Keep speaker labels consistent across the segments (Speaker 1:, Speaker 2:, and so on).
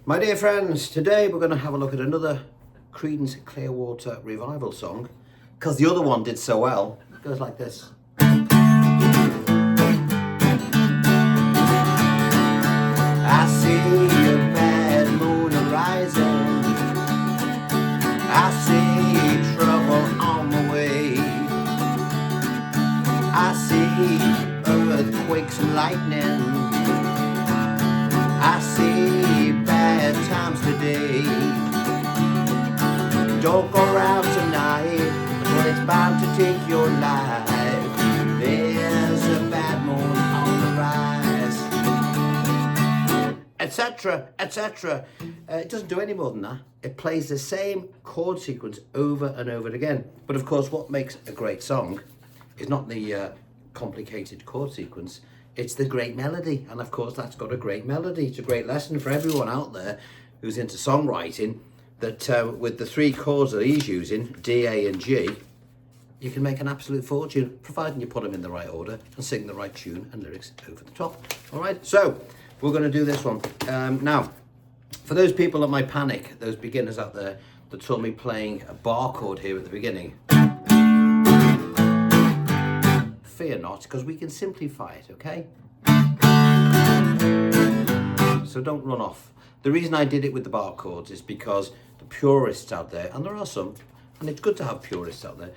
Speaker 1: My dear friends, today we're going to have a look at another Creedence Clearwater Revival song, because the other one did so well. It goes like this. I see a bad moon arising, I see trouble on the way, I see earthquakes and lightning, I see bad times today. Don't go around tonight, for it's bound to take your life. There's a bad moon on the rise, etc., etc. It doesn't do any more than that. It plays the same chord sequence over and over again. But of course, what makes a great song is not the complicated chord sequence, it's the great melody. And of course, that's got a great melody. It's a great lesson for everyone out there who's into songwriting, that with the three chords that he's using, D, A and G, you can make an absolute fortune, providing you put them in the right order and sing the right tune and lyrics over the top. All right, so we're going to do this one. Now, for those people that might panic, those beginners out there that saw me playing a bar chord here at the beginning, fear not, because we can simplify it, okay? So don't run off. The reason I did it with the bar chords is because the purists out there, and there are some, and it's good to have purists out there,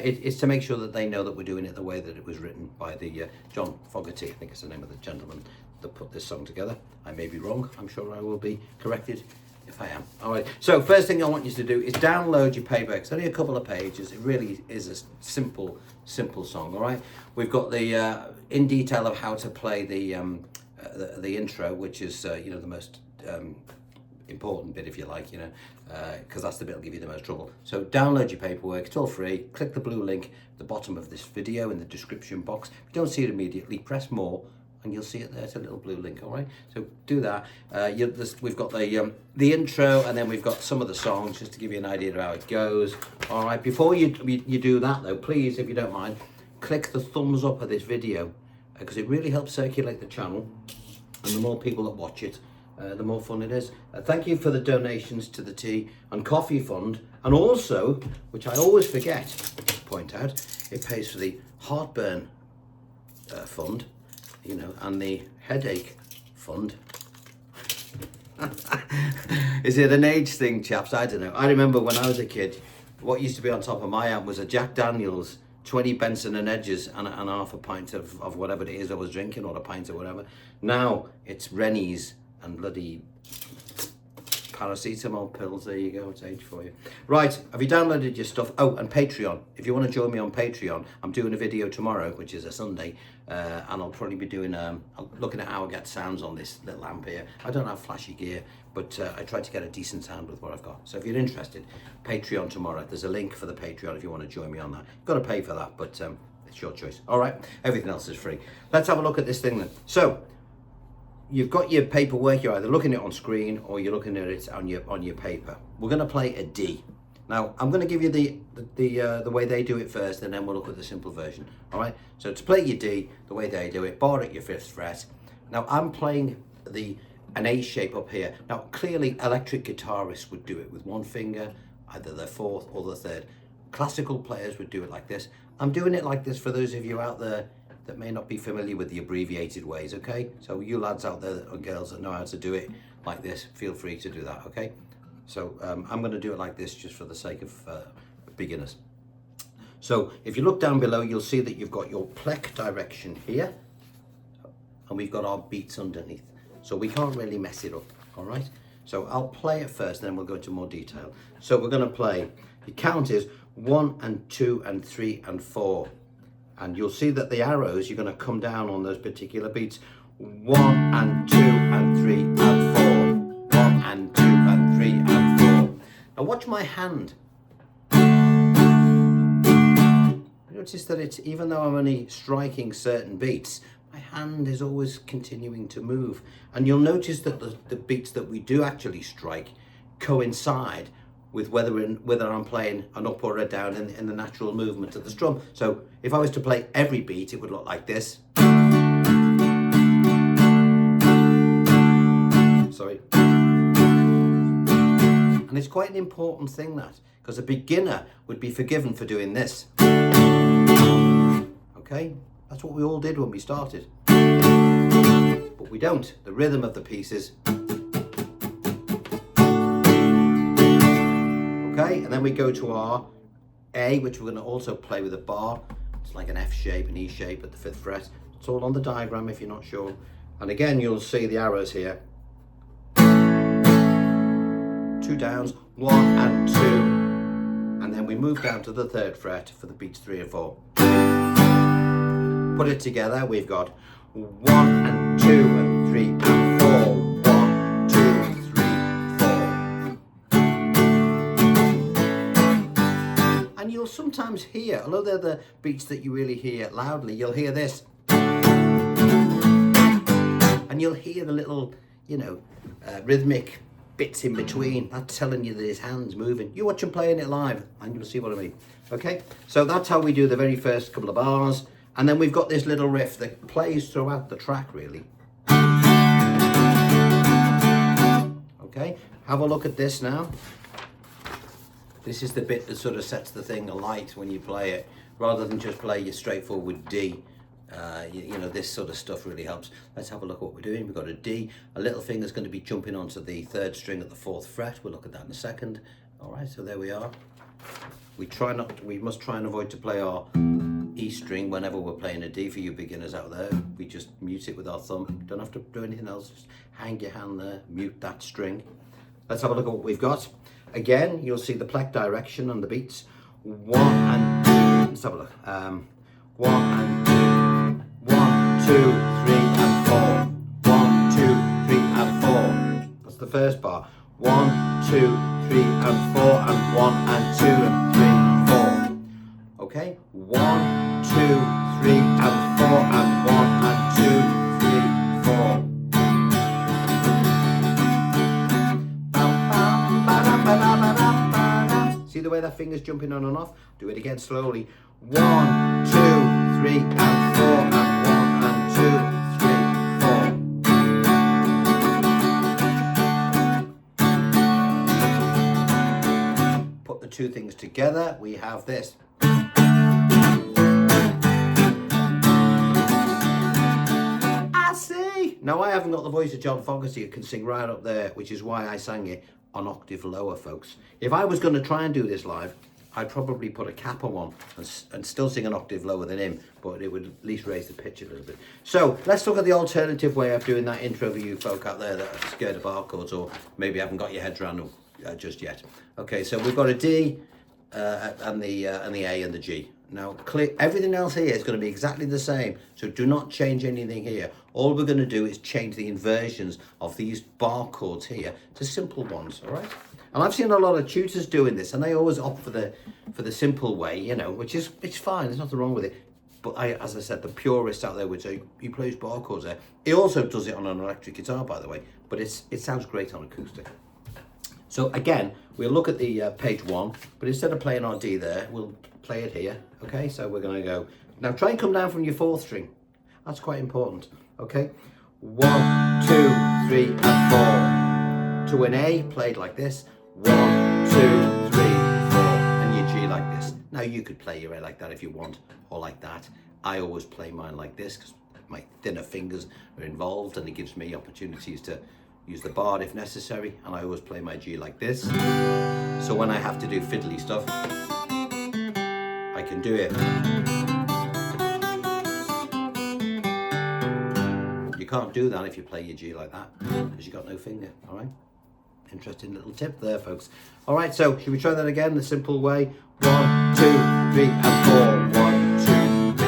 Speaker 1: it's to make sure that they know that we're doing it the way that it was written by the John Fogerty, I think it's the name of the gentleman that put this song together. I may be wrong, I'm sure I will be corrected if I am. All right, so first thing I want you to do is download your paper. It's only a couple of pages. It really is a simple song. All right, we've got the in detail of how to play the intro, which is the most important bit, if you like, because that's the bit that'll give you the most trouble. So download your paperwork, it's all free. Click the blue link at the bottom of this video in the description box. If you don't see it immediately, press more and you'll see it there. It's a little blue link. All right, so do that. We've got the intro, and then we've got some of the songs just to give you an idea of how it goes. All right, before you do that though, please, if you don't mind, click the thumbs up of this video, because it really helps circulate the channel, and the more people that watch it, the more fun it is. Thank you for the donations to the Tea and Coffee Fund, and also, which I always forget to point out, it pays for the Heartburn Fund, and the Headache Fund. Is it an age thing, chaps? I don't know. I remember when I was a kid, what used to be on top of my amp was a Jack Daniels, 20 Benson and Edges, and half a pint of whatever it is I was drinking, or a pint or whatever. Now it's Rennie's and bloody paracetamol pills. There you go, it's age for you. Right, have you downloaded your stuff? Oh, and Patreon. If you want to join me on Patreon, I'm doing a video tomorrow, which is a Sunday, and I'll probably be doing looking at how I get sounds on this little amp here. I don't have flashy gear, but I try to get a decent sound with what I've got. So if you're interested, Patreon tomorrow. There's a link for the Patreon if you want to join me on that. You've got to pay for that, but it's your choice. All right, everything else is free. Let's have a look at this thing then. So you've got your paperwork. You're either looking at it on screen or you're looking at it on your paper. We're going to play a D. Now I'm going to give you the way they do it first, and then we'll look at the simple version. All right. So to play your D, the way they do it, bar at your 5th fret. Now I'm playing an A shape up here. Now clearly electric guitarists would do it with one finger, either the 4th or the 3rd. Classical players would do it like this. I'm doing it like this for those of you out there that may not be familiar with the abbreviated ways, okay? So you lads out there and girls that know how to do it like this, feel free to do that, okay? So I'm going to do it like this just for the sake of beginners. So if you look down below, you'll see that you've got your pleck direction here, and we've got our beats underneath. So we can't really mess it up, all right? So I'll play it first, then we'll go into more detail. So we're going to play, the count is 1 and 2 and 3 and 4. And you'll see that the arrows, you're going to come down on those particular beats. 1 and 2 and 3 and 4. 1 and 2 and 3 and 4. Now watch my hand. Notice that it's, even though I'm only striking certain beats, my hand is always continuing to move. And you'll notice that the beats that we do actually strike coincide with whether I'm playing an up or a down in the natural movement of the strum. So if I was to play every beat, it would look like this. Sorry. And it's quite an important thing, that, because a beginner would be forgiven for doing this. Okay, that's what we all did when we started. But we don't. The rhythm of the piece is. Okay, and then we go to our A, which we're going to also play with a bar. It's like an F shape, an E shape at the 5th fret. It's all on the diagram if you're not sure. And again, you'll see the arrows here. 2 downs, 1 and 2. And then we move down to the 3rd fret for the beats 3 and 4. Put it together, we've got 1 and 2 and 3 and 4. 1, 2, 3, 4. And you'll sometimes hear, although they're the beats that you really hear loudly, you'll hear this. And you'll hear the little, rhythmic bits in between. That's telling you that his hand's moving. You watch him playing it live and you'll see what I mean. Okay, so that's how we do the very first couple of bars. And then we've got this little riff that plays throughout the track, really. Okay, have a look at this now. This is the bit that sort of sets the thing alight when you play it, rather than just play your straightforward D. This sort of stuff really helps. Let's have a look at what we're doing. We've got a D. A little finger's going to be jumping onto the 3rd string at the 4th fret. We'll look at that in a second. All right, so there we are. We must try and avoid to play our E string whenever we're playing a D. For you beginners out there, we just mute it with our thumb. Don't have to do anything else. Just hang your hand there, mute that string. Let's have a look at what we've got. Again, you'll see the pleck direction on the beats. 1 and 2. Let's have a look. 1 and 2. 1, 2, 3 and 4. 1, 2, 3 and 4. That's the first bar. 1, 2, 3 and 4 and 1 and 2 and 3, 4. Okay. 1, 2, 3 and 4 and 1 and 2, 3, 4. See the way that finger's jumping on and off? Do it again slowly. 1, 2, 3 and 4 and 1 and 2, 3, 4. Put the two things together, we have this. I see. Now I haven't got the voice of John Fogerty who can sing right up there, which is why I sang it an octave lower, folks. If I was going to try and do this live, I'd probably put a cap on one and still sing an octave lower than him, but it would at least raise the pitch a little bit. So let's look at the alternative way of doing that intro for you folk out there that are scared of bar chords, or maybe haven't got your heads around them just yet. Okay, so we've got a D and the A and the G. Now, everything else here is going to be exactly the same, so do not change anything here. All we're going to do is change the inversions of these bar chords here to simple ones, all right? And I've seen a lot of tutors doing this, and they always opt for the simple way, which is fine. There's nothing wrong with it. But as I said, the purists out there would say he plays bar chords there. He also does it on an electric guitar, by the way, but it sounds great on acoustic. So again, we'll look at the page 1, but instead of playing our D there, we'll play it here. Okay, so we're going to go now. Try and come down from your 4th string. That's quite important. Okay, 1, 2, 3 and 4 to an A played like this. 1, 2, 3, 4, and your G like this. Now you could play your A like that if you want, or like that. I always play mine like this because my thinner fingers are involved, and it gives me opportunities to use the bar if necessary. And I always play my G like this. So when I have to do fiddly stuff, I can do it. You can't do that if you play your G like that, because you got no finger, all right? Interesting little tip there, folks. All right, so should we try that again the simple way? 1, 2, 3 and 4. 1, 2, 3,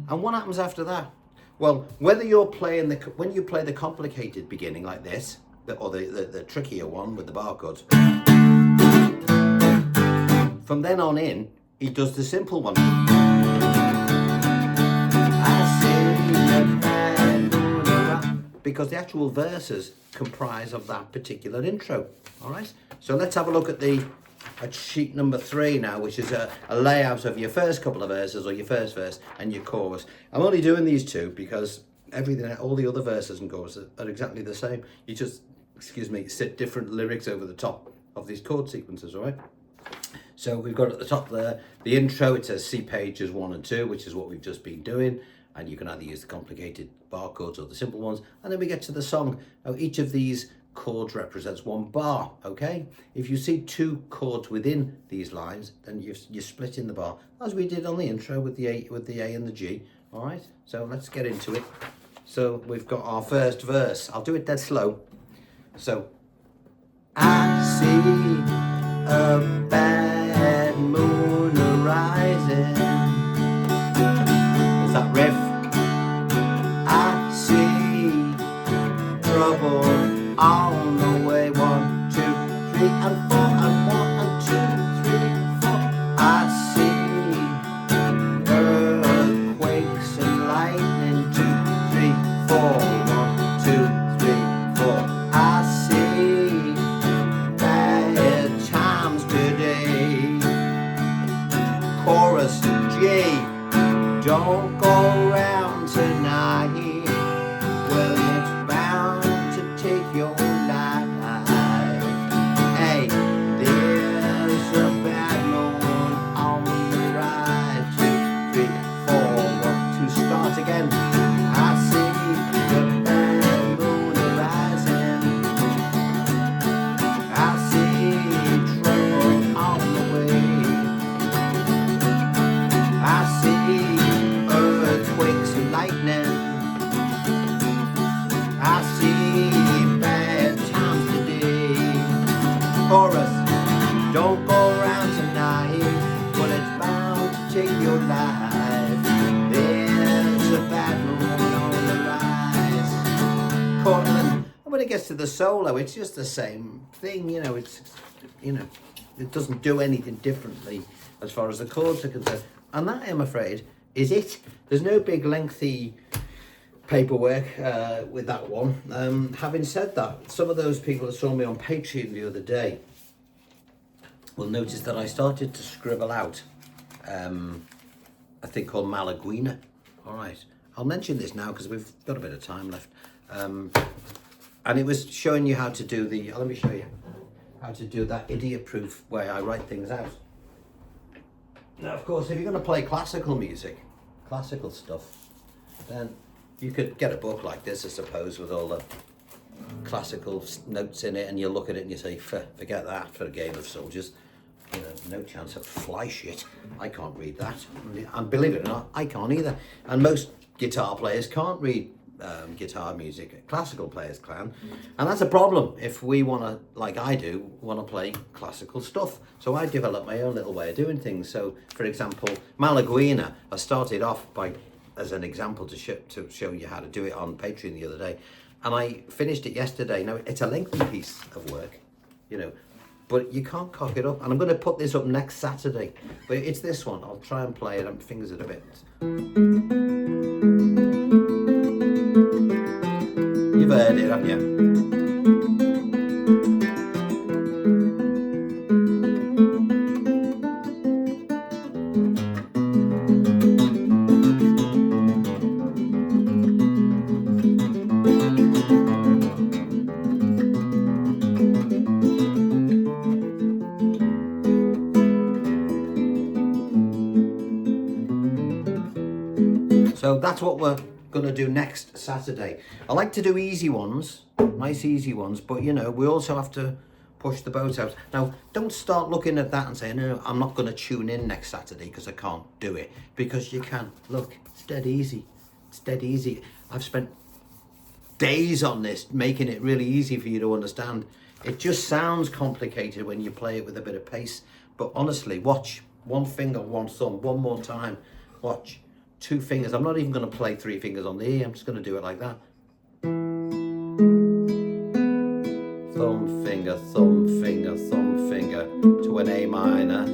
Speaker 1: 4. And what happens after that? Well, whether you're playing when you play the complicated beginning like this, or the trickier one with the bar chords, from then on in, he does the simple one. Because the actual verses comprise of that particular intro. All right, so let's have a look at sheet number 3 now, which is a layout of your first couple of verses, or your first verse and your chorus. I'm only doing these two because everything, all the other verses and choruses are exactly the same. You just, sit different lyrics over the top of these chord sequences, all right? So we've got at the top there, the intro, it says C pages 1 and 2, which is what we've just been doing. And you can either use the complicated bar chords or the simple ones. And then we get to the song. Now, each of these chords represents one bar, okay? If you see 2 chords within these lines, then you're splitting the bar, as we did on the intro with the A and the G, all right? So let's get into it. So we've got our first verse. I'll do it dead slow. So, I see a bad moon arising. Is that riff? I see trouble on the way. 1, 2, 3, and 4, and 1, and 2, 3, 4. I see earthquakes and lightning. 2, 3, 4. 1, 2, 3, 4. I see bad times today. Chorus G. Don't go round tonight. Well, it's bound to take your life. Hey, there's a bad moon on the rise. 2, 3, 4, 1, 2, start again. I see the bad moon arising. I see trouble on the way. I see earthquakes and lightning. I see bad times today. Chorus, don't go around tonight, but it's bound to take your life. There's a bad moon on the rise. Chorus, and when it gets to the solo, it's just the same thing, it doesn't do anything differently as far as the chords are concerned. And that, I'm afraid, is it. There's no big lengthy paperwork with that one. Having said that, some of those people that saw me on Patreon the other day will notice that I started to scribble out a thing called Malaguena. All right, I'll mention this now because we've got a bit of time left. And it was showing you how to do let me show you how to do that idiot-proof way I write things out. Now, of course, if you're going to play classical music, classical stuff, then you could get a book like this, I suppose, with all the classical notes in it, and you look at it and you say, forget that for a game of soldiers. No chance of fly shit. I can't read that. And believe it or not, I can't either. And most guitar players can't read guitar music. Classical players can. And that's a problem if we want to, like I do, want to play classical stuff. So I developed my own little way of doing things. So, for example, Malaguena, I started off as an example to show you how to do it on Patreon the other day. And I finished it yesterday. Now, it's a lengthy piece of work, but you can't cock it up. And I'm going to put this up next Saturday. But it's this one. I'll try and play it. I'm fingers it a bit. You've heard it, haven't you? So that's what we're going to do next Saturday. I like to do easy ones, nice easy ones, but we also have to push the boat out. Now, don't start looking at that and saying, no, I'm not going to tune in next Saturday because I can't do it. Because you can. Look, it's dead easy. It's dead easy. I've spent days on this, making it really easy for you to understand. It just sounds complicated when you play it with a bit of pace. But honestly, watch. One finger, one thumb, one more time. Watch. 2 fingers. I'm not even going to play 3 fingers on the E. I'm just going to do it like that. Thumb, finger, thumb, finger, thumb, finger to an A minor.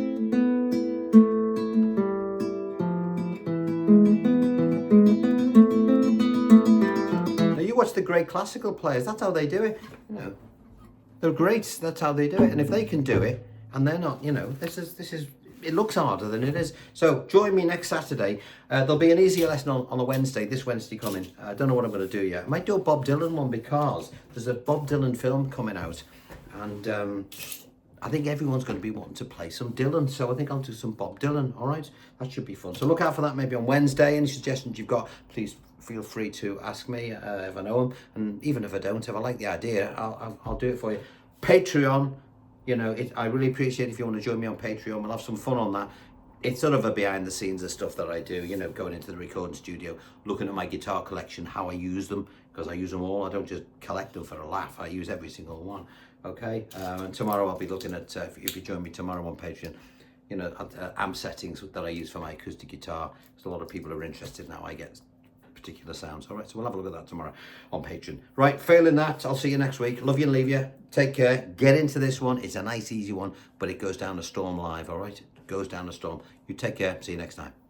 Speaker 1: Now you watch the great classical players. That's how they do it. They're great. That's how they do it. And if they can do it, and they're not, this is it looks harder than it is. So join me next Saturday. There'll be an easier lesson on a Wednesday, this Wednesday coming. I don't know what I'm going to do yet. I might do a Bob Dylan one because there's a Bob Dylan film coming out, and I think everyone's going to be wanting to play some Dylan, so I think I'll do some Bob Dylan. All right, that should be fun. So look out for that maybe on Wednesday. Any suggestions you've got, please feel free to ask me if I know them, and even if I don't, if I like the idea, I'll do it for you. Patreon, you know, I really appreciate if you want to join me on Patreon. We'll have some fun on that. It's sort of a behind the scenes of stuff that I do, you know, going into the recording studio, looking at my guitar collection, how I use them, because I use them all. I don't just collect them for a laugh. I use every single one. Okay, and tomorrow I'll be looking at, if you join me tomorrow on Patreon, you know, amp settings that I use for my acoustic guitar. There's a lot of people who are interested now. I get particular sounds. All right, so we'll have a look at that tomorrow on Patreon. Right, failing that, I'll see you next week. Love you and leave you. Take care. Get into this one. It's a nice, easy one, but it goes down a storm live. All right, it goes down a storm. You take care. See you next time.